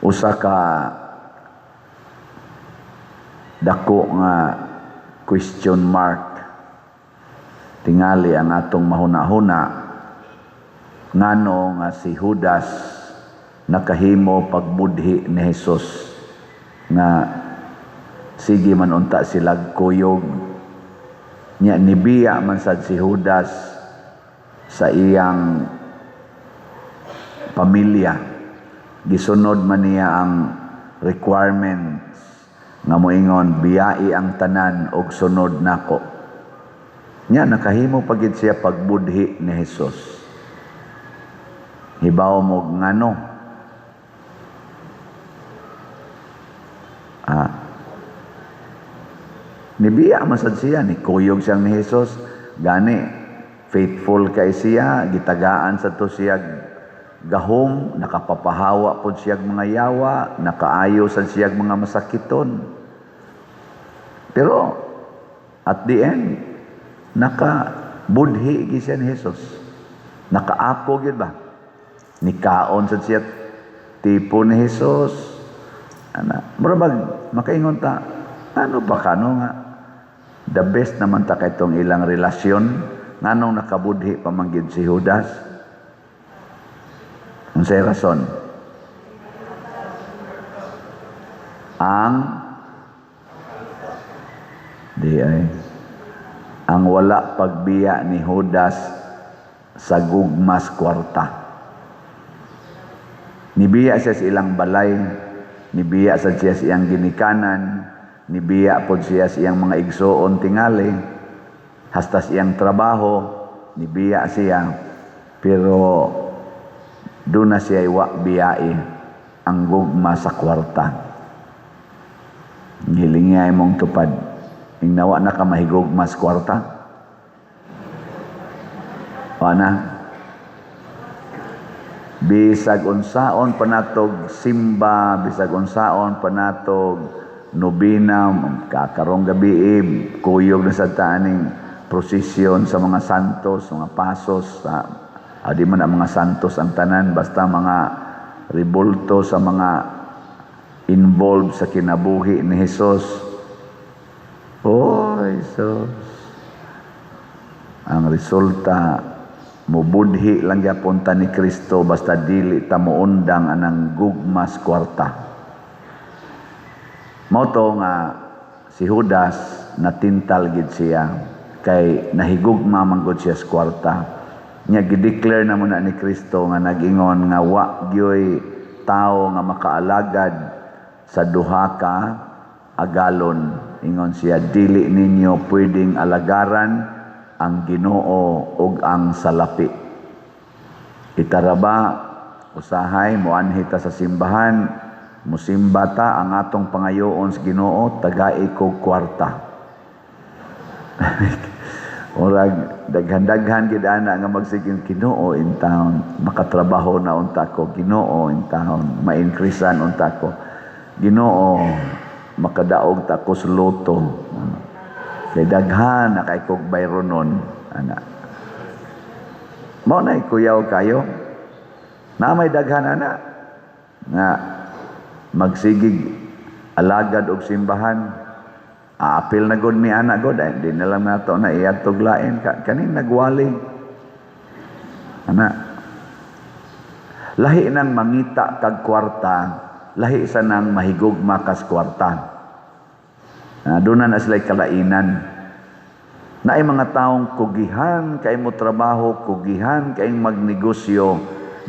usa ka dako nga question mark tingali ang atong mahuna-huna ngano nga si Judas nakahimo pagbudhi ni Jesus nga sige man unta silag kuyog nya nibiya man sad si Judas sa iyang pamilya, gisunod man niya ang requirements nga moingon biyai ang tanan og sunod nako. Nya nakahimo pagid siya pagbudhi ni Jesus. Hibaw mo ngano? Nibiya man sad siya, ni kuyog siyang ni Jesus, gani faithful kay siya, gitagaan sa to siya gahom, nakapapahawa po siya mga yawa, nakaayo sa siya mga masakiton. Pero at the end, nakabudhi siya ni Jesus. Nakaako gid ba? Nikaon sa siya tipo ni Jesus. Murabag makaingon ta, ano ba kano nga? The best naman ta kay itong ilang relasyon, nganong nakabudhi pamanggid si Judas? Unsay rason? Ang wala pagbiya ni Judas sa gugmas kwarta. Nibiya siya sa ilang balay, nibiya sa siya sa iyang ginikanan, nibiya po siya sa iyang mga igsoon tingali, hasta sa iyang trabaho, nibiya siya, pero doon na siya iwa biyai ang gugma sa kwarta. Hiling niya mong tupad. Ingnawa na ka mahigugma sa kwarta? O na? Bisag unsaon panatog simba, bisag unsaon panatog nobina, kakarong gabi, kuyog na sa taaning prosesyon sa mga santos, mga pasos, di man ang mga santos ang tanan, basta mga rebulto sa mga involved sa kinabuhi ni Jesus. Oh, Jesus. Ang resulta, mubudhi lang yapunta ni Kristo basta dili ta muundang anang gugmas kwarta. Moto nga si Judas natintal gid siya kay nahigugma man gud siya sa kwarta. Nya gideclare na muna ni Kristo nga nag-ingon nga wa gyoy tao nga makaalagad sa duha ka agalon. Ingon siya, dili ninyo pwedeng alagaran ang Ginoo ug ang salapi. Itaraba usahay moanhi ta sa simbahan, musimba ta ang atong pangayoon sa Ginoo, tagai ko kwarta. Orag daghan-daghan gid ana nga magsiging Ginoo in town, makatrabaho na unta ko, Ginoo in town, ma-increasean unta ko, Ginoo makadaog ta ko sa loto. Kay daghan na kay kog bayronon ana. Mao nay kuyaw kayo. Na may daghan ana nga magsigig alagad og simbahan. Apil na gud mi ana gud ay di na lang nato na iadtog lain kaning nagwali. Ana. Lahi nang mangita kag kwarta, lahi sa nang mahigugma kas kwarta. Doon na sila'y kalainan. Naay mga taong kugihan kay mo trabaho, kugihan kay magnegosyo,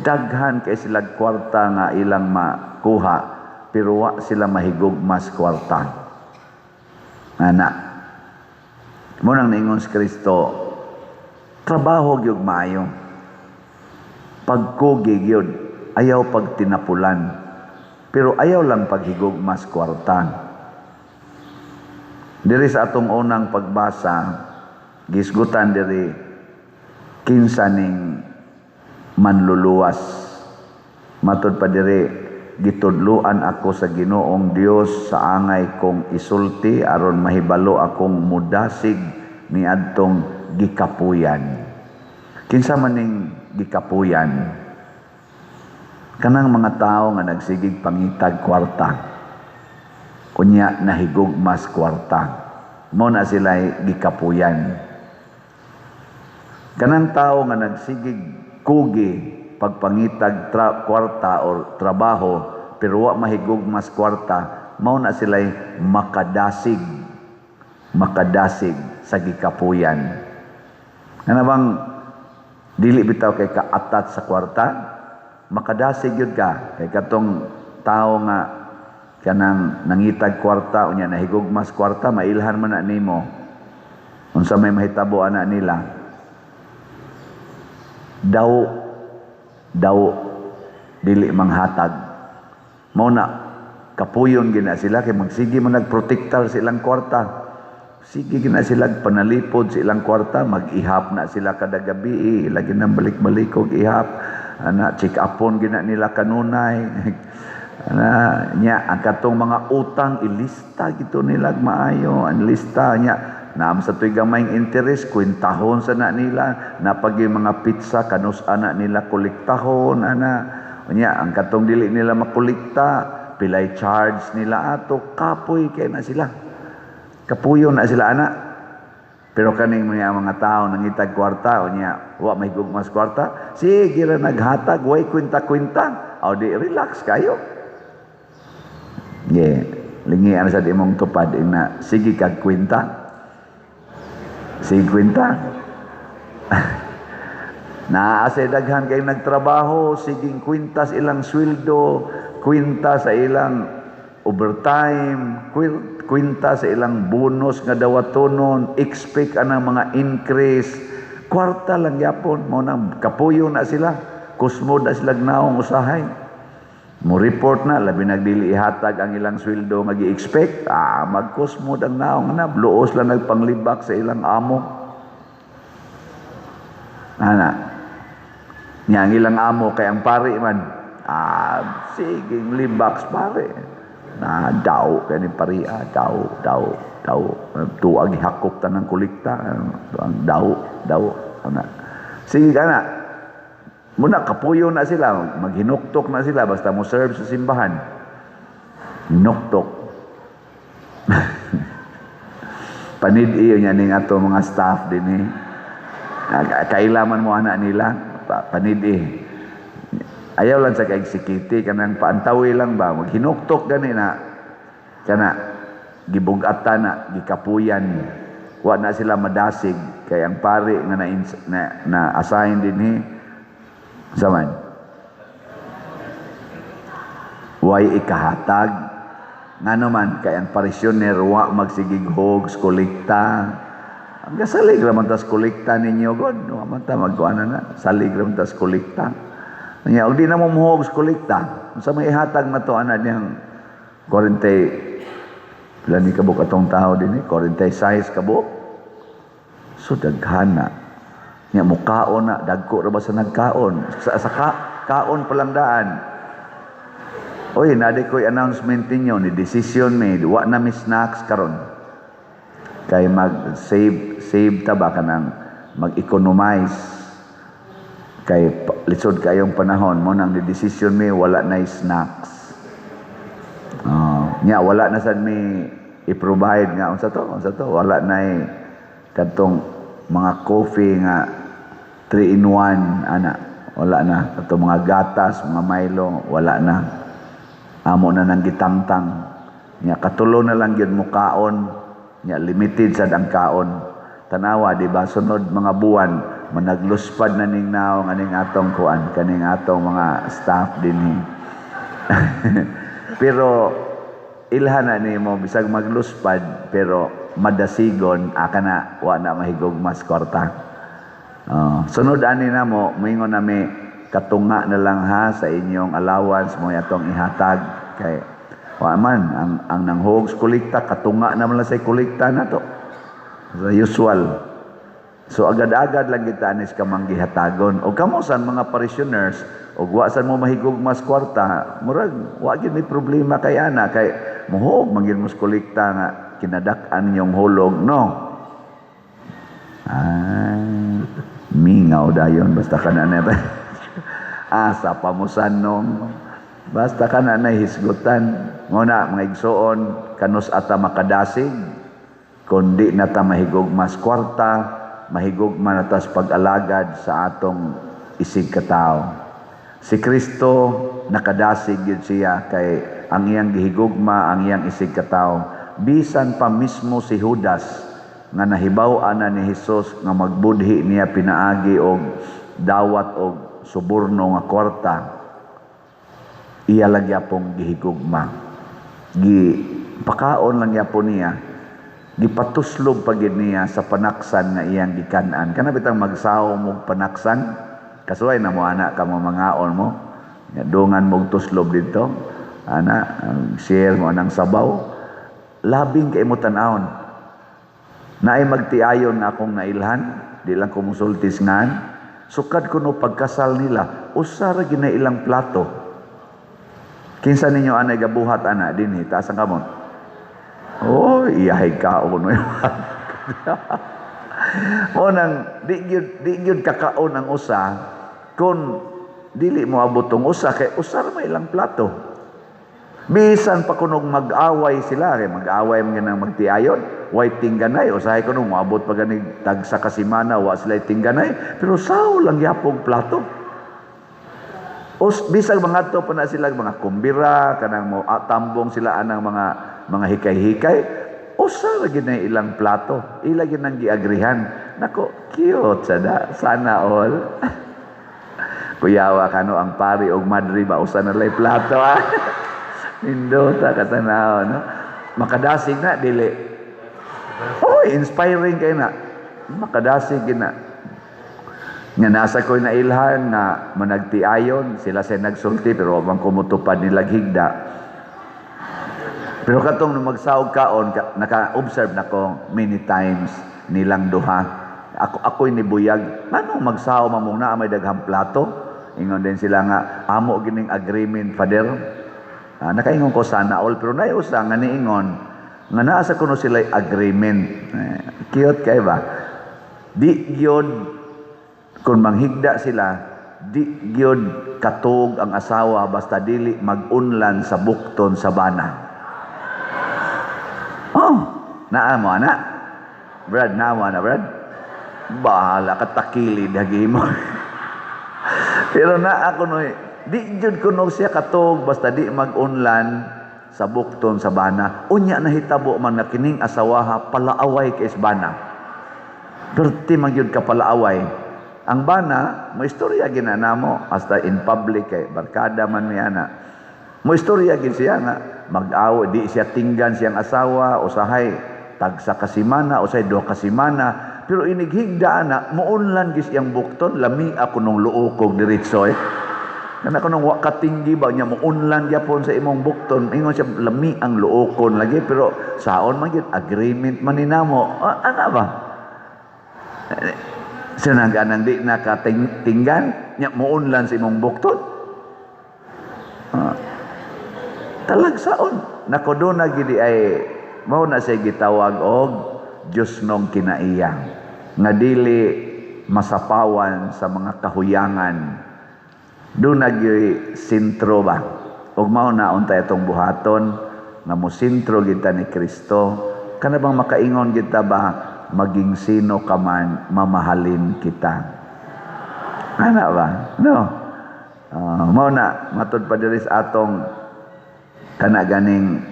daghan kay sila kwarta nga ilang makuha, pero wa sila mahigugma sa kwarta. Ana. Munang naingon si Kristo, trabaho gyud maayo. Pagkugi gyud, ayaw pagtinapulan. Pero ayaw lang paghigugma sa kwarta. Diri sa atong unang pagbasa, gisgutan diri kinsa ning manluluwas. Matud pa diri, gitudluan ako sa Ginoong Dios sa angay kong isulti aron mahibalo akong mudasig ni adtong gikapuyan. Kinsa man ning gikapuyan? Kanang mga tao nga nagsigig pangitag kwarta, unya nahigugmas kwarta, mo na sila'y gikapuyan. Kanang tao nga nagsigig kugi pagpangitag kwarta o trabaho pero wa mahigugmas kwarta, mao na sila'y makadasig sa gikapuyan. Ano bang dili bitaw kay kaatat sa kwarta? Makadasig yun ka kay katong tao nga kanang nangitag kwarta unya nahigugmas kwarta, mailhan man na nimo unsa may mahitabo ana nila. Daw dili manghatag, mao na kapuyon gina sila kay magsige man nagprotektar sa ilang kwarta. Sige gina sila panalipod sa ilang kwarta, mag-ihap na sila kada gabi, lagi nang balik-balik og ihap. Ana check upon gina nila kanunay. Ana nya ang katong mga utang ilista gito nila maayo, ang lista nya naam sa tuy gamayng interest kwentahon sa na nila, napagi mga pizza kanus ana nila kolektahon ana. Nya ang katong dili nila makolekta, pilay charge nila ato, kapoy kay na sila. Kapuyon na sila ana. Pero kaning mga tao nangitag kwarta unya wa mahigugmas kwarta, sige ra naghatag way kwenta-kwenta. O di relax kayo. Lingi ana sa imong tupad na sige kag kwenta. Sige kwenta. Naasa daghan kay nagtrabaho, siging kwenta sa ilang sweldo, kwenta sa ilang overtime, kwenta sa ilang bonus nga dawatonon, expect anang mga increase. Kwarta lang yapon, mo nang kapuyo na sila, kusmo na sila naong usahay. Mo report na, labi nagdili ihatag ang ilang sweldo nga gi-expect, magkusmo ang naong na, luos lang nagpanglibak sa ilang amo. Ana, nga ang ilang amo kay ang pare man, siging libaks pare. Na daw kani paria daw tuag ihakop tanang kolekta ang daw ana sige kana muna kapuyo na sila, maghinuktok na sila basta mo serve sa simbahan, hinuktok. Panid iyo nya ning ato mga staff din kailaman mo ana nila panid ayaw lang sa kaeksikiti kanang paantawi lang ba maghinuktok gani na kana gibugatan na gikapuyan wa na sila madasig kay ang pari nga na assign dinhi zaman way ikahatag ngano man kay ang parisyoner wa magsigig hogs kolekta ang salig ra man tas kolekta ninyo god wa man ta magkuana na salig ra man tas kolekta. Nya og di na mo muhog kolekta unsa may ihatag na to ana niyang 40 lani kabuk atong tao dinhi 46 kabuk so daghana nya mukaon na dagko ra ba sa nagkaon sa kaon pa lang daan. Oy nadi koy announcement ninyo ni decision made wa na mi snacks karon kay mag save ta ba kanang mag-economize kay lisod kayong panahon mo nang decision may wala na snacks. Nya wala na sad mi i-provide nga unsa to wala na kadtong mga coffee nga 3 in 1 ana wala na kadtong mga gatas mga Milo wala na amo na nang gitangtang nya katulo na lang gyud mo kaon nya limited sad ang kaon tanawa di ba sunod mga buwan managluspad na ning naong aning atong kuan kaning atong mga staff dinhi. Pero ilhan na nimo bisag magluspad pero madasigon aka na wa na mahigugmas kwarta. Sunod ani namo moingon nami katunga na lang ha sa inyong allowance mo atong ihatag kay wa man ang nanghogs kolekta katunga naman lang sa kolekta nato. Sa usual. So agad-agad lang kita anis ka manggihatagon. O kamo san mga parishioners, o wa san mo mahigugmas kwarta, murag wa gyud may problema kay ana kay muhog manggid mo kolekta nga kinadak-an ninyong hulog, no? Mingaw dayon basta kana na. Asa pamusanong. Basta ka na nahisgutan. Nguna, mga igsoon, kanus ata makadasig, kundi na ta mahigugmas kwarta, mahigugma na tas pag-alagad sa atong isig katao. Si Kristo, nakadasig yun siya kay ang iyang gihigugma, ang iyang isig katao. Bisan pa mismo si Judas, nga nahibaw-an na ni Jesus nga magbudhi niya pinaagi og dawat og suborno nga kwarta, iya lang yapong gihigugma. Pakaon lang yapon niya, gipatuslob pagid niya sa panaksan nga iyang gikanan. Kana bitang magsaw mo panaksan, kasuway na mo ana ka mo mangaon mo, dungan mo tuslob dito, ana, share mo anang sabaw, labing kay mo tan-awon. Naay magtiayon na akong nailhan, di lang ko musultis ngan, sukad ko no pagkasal nila, usara ginailang plato. Kinsa ninyo anay gabuhat ana dinhi taas ang kamot. Oh, iyahay kaon mo. O nang di gyud kakaon ang usa kun dili mo abot tong usa kay usar may ilang plato. Bisan pa kunog mag-away sila kay mag-away man ganang magtiayon, way tingganay usahay kuno moabot pa gani tagsa ka semana wa sila tingganay pero sao lang yapong plato. Bisag mga to pa na sila mga kumbira kanang mo tambong sila anang mga hikay-hikay usa ra gid na ilang plato ila gid nang giagrihan nako cute sana all. Kuyawa kano ang pari og madri ba usa na lay plato indota katanaw no makadasig na dili inspiring kay na makadasig gid na. Nga nasa ko'y nailhan na managtiayon, sila say nagsulti pero wabang kumutupad nilag higda. Pero katong nung magsaog kaon, naka-observe na ko many times nilang duha. Ako'y nibuyag, anong magsaog mamuna may daghang plato? Ingon din sila nga, amo gining agreement, Father. Nakaingon ko sana all, pero naiusa nga niingon, nga naasa ko no sila agreement. Cute kayo ba? Di yun, kung manghigda sila, di gyud katog ang asawa basta dili mag-unlan sa bukton sa bana. Naa mo ana? Brad, naa mo ana, Brad? Bahala ka takilid hagi mo. Pero naa ko no, di gyud kuno siya katog basta di mag-unlan sa bukton sa bana. Unya nahitabo man na kining asawaha palaaway kay bana. Perti man gyud ka palaaway. Ang bana, mo istorya ginana mo, hasta in public kay barkada man niya na. Mo istorya gin siya nga, mag-aw, di siya tinggan siyang asawa, usahay, tagsa kasimana, usahay do kasimana, pero inighigda na, muunlan gis yang bukton, lami ako nung luukog diritso Kana ko nung wakatinggi ba niya, muunlan gyapon sa imong bukton, ingon siya, lami ang luukon lagi, pero saon man yun, agreement man ninamo, ana ba? Sinaga nang di nakatinggan, niya muunlan sa imong bukton. Talagsaon. Nakudo na gidi ay, mao na siya gitawag og Diyos nung kinaiyang. Nga dili masapawan sa mga kahuyangan. Doon naging sintro ba? Ug mao na untay itong buhaton, nga mo sintro kita ni Kristo. Kana bang makaingon kita ba? Maging sino ka man, mamahalin kita. Ana ba? No. Mao na matud pa diri sa atong kana ganing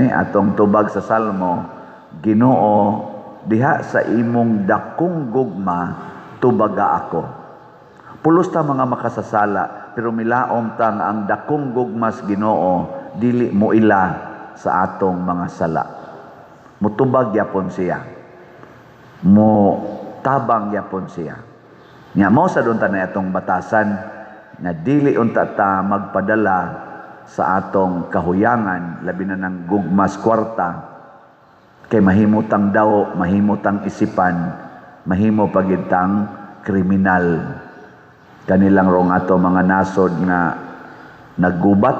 atong tubag sa Salmo, Ginoo, diha sa imong dakong gugma tubaga ako. Pulos ta mga makasasala, pero milaom ta nga ang dakong gugmas Ginoo dili mo ila sa atong mga sala. Mutubag yapon siya. Mo tabang yapon siya. Nya mo sa doon ta na itong batasan na dili unta ta magpadala sa atong kahuyangan labi na ng gugmas kwarta kay mahimutang daw, mahimutang isipan, mahimo pagitang kriminal. Kanilang rong ato mga nasod nga naggubat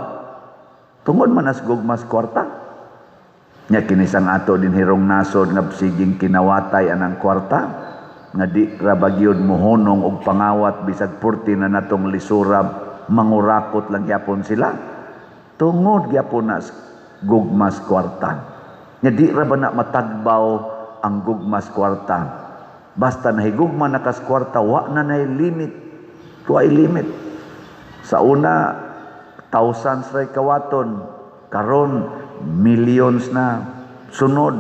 tungod man as gugmas kwarta. Nya kinisang ato din hirong nasod nga siging kinawatay anang kwarta nga di ra bagyod mohonong og pangawat bisag 40 na natong lisurab, mangurakot lang gyapon sila. Tungod gyapon na gugmas kwarta. Nga di ra ba na matagbaw ang gugmas kwarta. Basta nahigugma na kas kwarta, wa na nay limit. Tuay limit. Sa una, thousands ray kawaton. Karon, millions na. Sunod,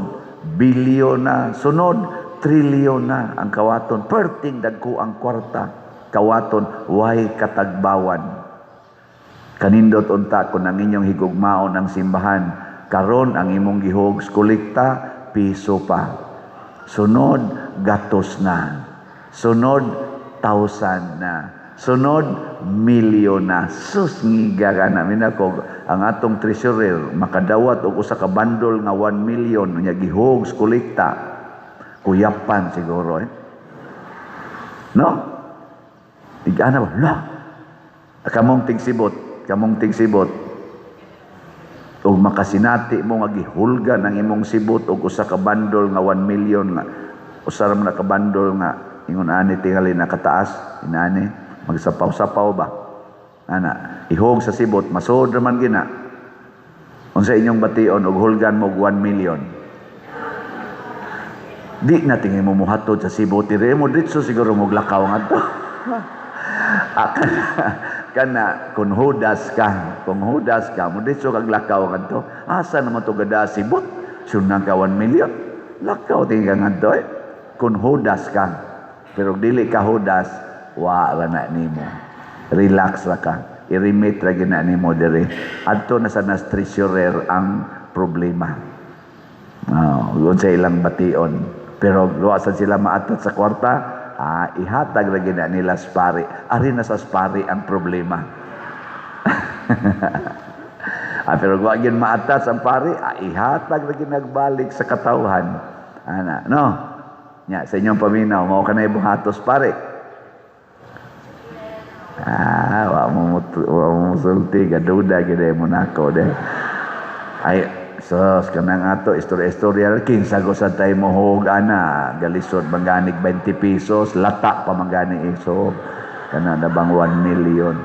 bilyon na. Sunod, trilyon na ang kawaton. Perting dagko ang kwarta. Kawaton, way katagbawan. Kanindot unta kung ang inyong higugmaon ang simbahan. Karon ang imong gihogs kolekta, piso pa. Sunod, gatos na. Sunod, 1,000 na. Sunod, milyon na. Sus, ngiga ka namin ako. Ang atong treasurer, makadawat o usa ka bandol nga 1 million. Nga gihogs kolekta. Kuyapan siguro No? Igana ba? La! Kamong tigsibot. O makasinati mo nga gihulgan ang imong sibot o usa ka bandol nga 1 million nga. Usa na ka bandol nga ingon ani tingali nakataas, inani magsapaw-sapaw ba? Ana, ihog sa sibot, masod man gina. Unsa inyong bation og hulgan mo og 1 million. Di na tingin mo muhatod sa sibot, dire mo ditso siguro mo glakaw ngadto. Kana kung hudas ka, mo ditso kag lakaw ngadto. Asa naman to gada sibot? Sunang ka 1 million. Lakaw tinggal ngadto Kung hudas ka. Pero dili ka hudas, wa ra na nimo. Relax ra ka. I-remit ra gina nimo dire. Adto na sa treasurer ang problema. Yun sa ilang bation. Pero luwasan sila maatot sa kwarta, ihatag lagi na nila spari. Ari na sa spari ang problema. Pero wag yun maatas ang pari, ihatag lagi nagbalik sa katawhan. Ana, no? Nya, sa inyong paminaw, mao ka na ibuhatos pare. Wa mo musulti, gaduda, gede mo nako de. Ay, sos kanang ato istorya kinsa go sa tay mo hog ana galisod mangganig 20 pesos lata pa mangganing iso kana na bang 1 million